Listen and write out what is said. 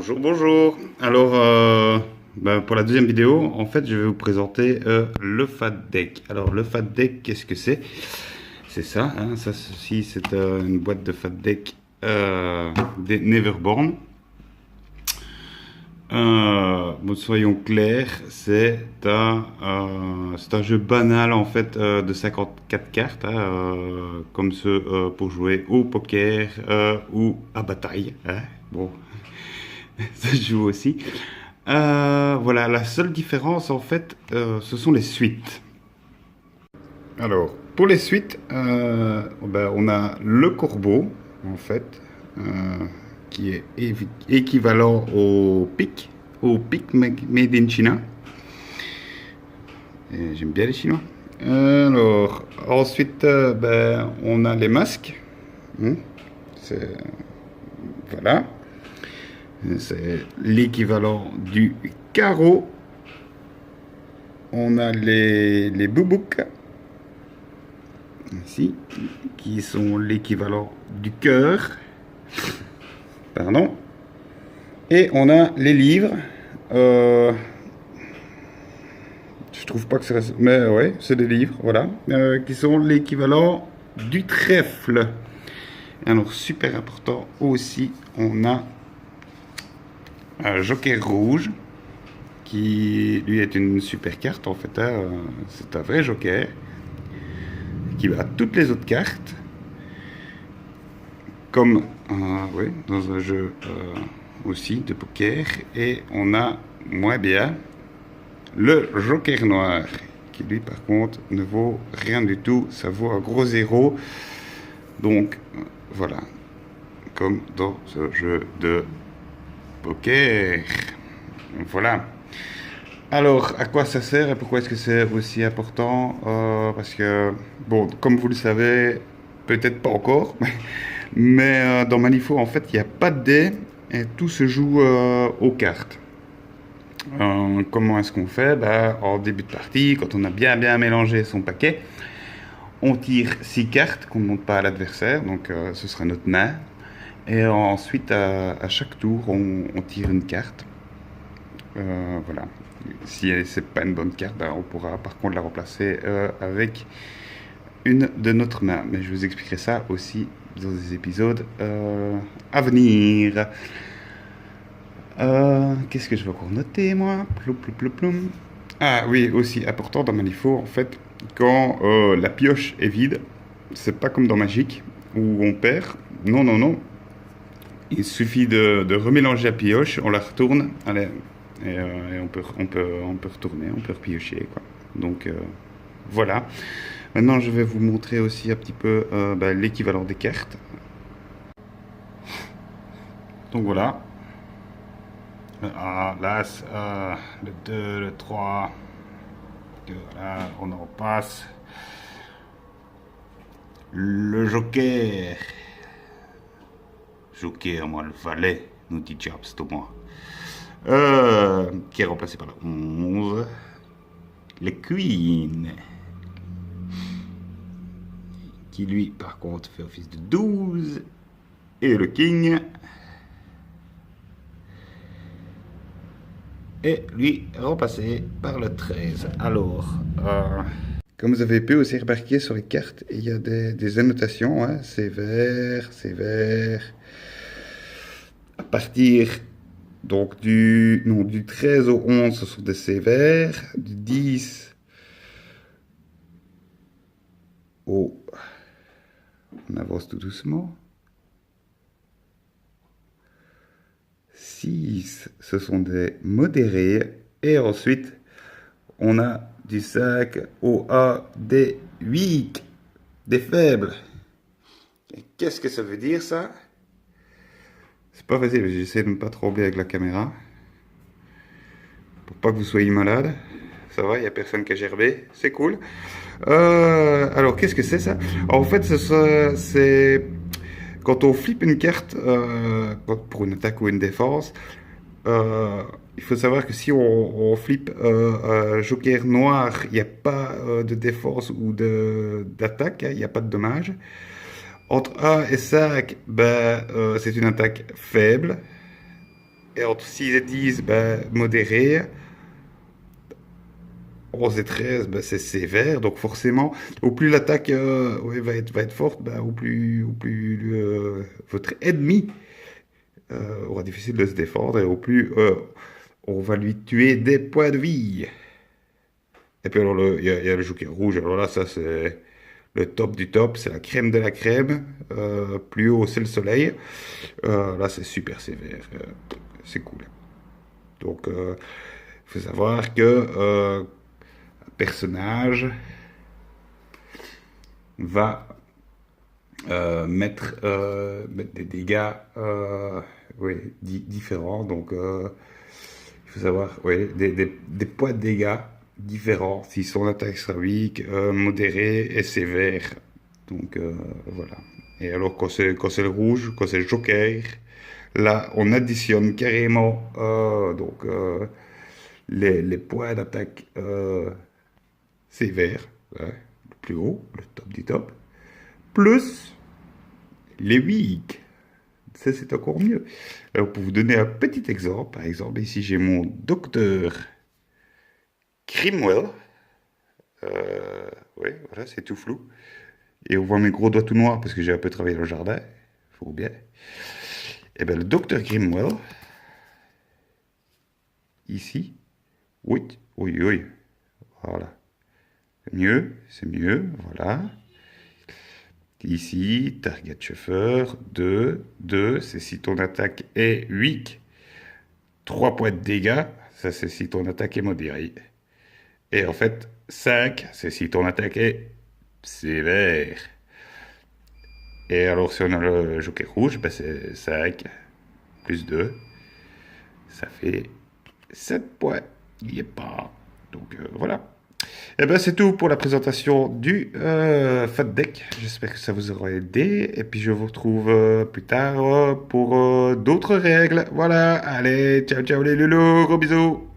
Bonjour, bonjour. Alors, pour la deuxième vidéo, en fait, je vais vous présenter le Fat Deck. Alors, le Fat Deck, qu'est-ce que c'est? C'est ça, hein, ça, ceci, c'est une boîte de Fat Deck des Neverborn. Bon, soyons clairs, c'est un jeu banal en fait de 54 cartes, hein, comme ceux pour jouer au poker ou à bataille. Hein. Bon, ça se joue aussi. Voilà, la seule différence en fait, ce sont les suites. Alors, pour les suites, on a le corbeau en fait, qui est équivalent au pic made in China. J'aime bien les Chinois. Alors, ensuite, on a les masques. Hein, voilà. C'est l'équivalent du carreau. On a les boubouks, ici, qui sont l'équivalent du cœur. Pardon. Et on a les livres. Je trouve pas que c'est... Mais ouais, c'est des livres, voilà. Qui sont l'équivalent du trèfle. Alors, super important aussi, on a un joker rouge, qui lui est une super carte en fait. Hein, c'est un vrai joker, qui bat toutes les autres cartes. Comme ouais, dans un jeu aussi de poker. Et on a moins bien le joker noir, qui lui par contre ne vaut rien du tout, ça vaut un gros zéro. Donc voilà, comme dans ce jeu de poker. Voilà. Alors, à quoi ça sert et pourquoi est-ce que c'est aussi important? Parce que, bon, comme vous le savez, peut-être pas encore, mais dans Malifaux, en fait, il n'y a pas de dés et tout se joue aux cartes. Comment est-ce qu'on fait? En début de partie, quand on a bien mélangé son paquet, on tire 6 cartes qu'on ne montre pas à l'adversaire, donc ce sera notre main. Et ensuite, à chaque tour, on tire une carte. Voilà. Si c'est pas une bonne carte, on pourra par contre la remplacer avec une de notre main. Mais je vous expliquerai ça aussi dans des épisodes à venir. Qu'est-ce que je vais encore noter, moi? Ploum. Ah oui, aussi important dans Malifaux, en fait, quand la pioche est vide, c'est pas comme dans Magic, où on perd. Non. Il suffit de remélanger la pioche, on la retourne, allez, et on peut retourner, on peut repiocher, quoi. Donc voilà. Maintenant, je vais vous montrer aussi un petit peu l'équivalent des cartes. Donc voilà. L'As, le 2, le 3, voilà, on en passe. Le Joker. Joker, moi, le valet, nous dit Jobs, Thomas. Qui est remplacé par le 11. Le Queen. Qui lui, par contre, fait office de 12. Et le King. Et lui, remplacé par le 13. Alors, comme vous avez pu aussi remarquer sur les cartes, il y a des annotations. Hein. C'est vert. À partir donc du 13 au 11, ce sont des C verts. Du 10 au... On avance tout doucement. 6, ce sont des modérés. Et ensuite, on a du 5 au A, des 8, des faibles. Qu'est-ce que ça veut dire, ça? C'est pas facile, j'essaie de ne pas trembler avec la caméra. Pour pas que vous soyez malade. Ça va, il n'y a personne qui a gerbé. C'est cool. Alors, qu'est-ce que c'est, ça? En fait, c'est... Quand on flippe une carte pour une attaque ou une défense, il faut savoir que si on flippe un joker noir, il n'y a pas de défense ou d'attaque, il n'y a pas de dommage. Entre 1 et 5, c'est une attaque faible. Et entre 6 et 10, ben, modéré. 11 et 13, ben, c'est sévère. Donc forcément, au plus l'attaque ouais, va être forte, ben, au plus votre ennemi aura difficile de se défendre. Et au plus on va lui tuer des points de vie. Et puis alors, il y a le Joker rouge. Alors là, ça, c'est le top du top. C'est la crème de la crème. Plus haut, c'est le soleil. Là, c'est super sévère. C'est cool. Donc, il faut savoir que un personnage va mettre des dégâts oui, différents. Donc, il faut savoir oui, des points de dégâts différents si son attaque sera weak, modéré et sévère. Donc, voilà. Et alors, quand c'est le rouge, quand c'est le joker, là, on additionne carrément les points d'attaque sévères, ouais, le plus haut, le top du top, plus les weak. Ça, c'est encore mieux. Alors, pour vous donner un petit exemple, par exemple, ici, j'ai mon docteur Grimwell. Oui, voilà, c'est tout flou. Et on voit mes gros doigts tout noirs parce que j'ai un peu travaillé dans le jardin. Faut bien. Et bien, le docteur Grimwell, ici, oui, oui, oui, voilà. C'est mieux, voilà. Ici, target chauffeur, 2, 2, c'est si ton attaque est 8. 3 points de dégâts, ça c'est si ton attaque est modérée. Et en fait, 5, c'est si ton attaque est sévère. Et alors, si on a le joker rouge, ben c'est 5 plus 2. Ça fait 7 points. Il n'y est pas. Donc, voilà. Et ben, c'est tout pour la présentation du Fat Deck. J'espère que ça vous aura aidé. Et puis, je vous retrouve plus tard pour d'autres règles. Voilà. Allez, ciao, ciao les loulous. Gros bisous.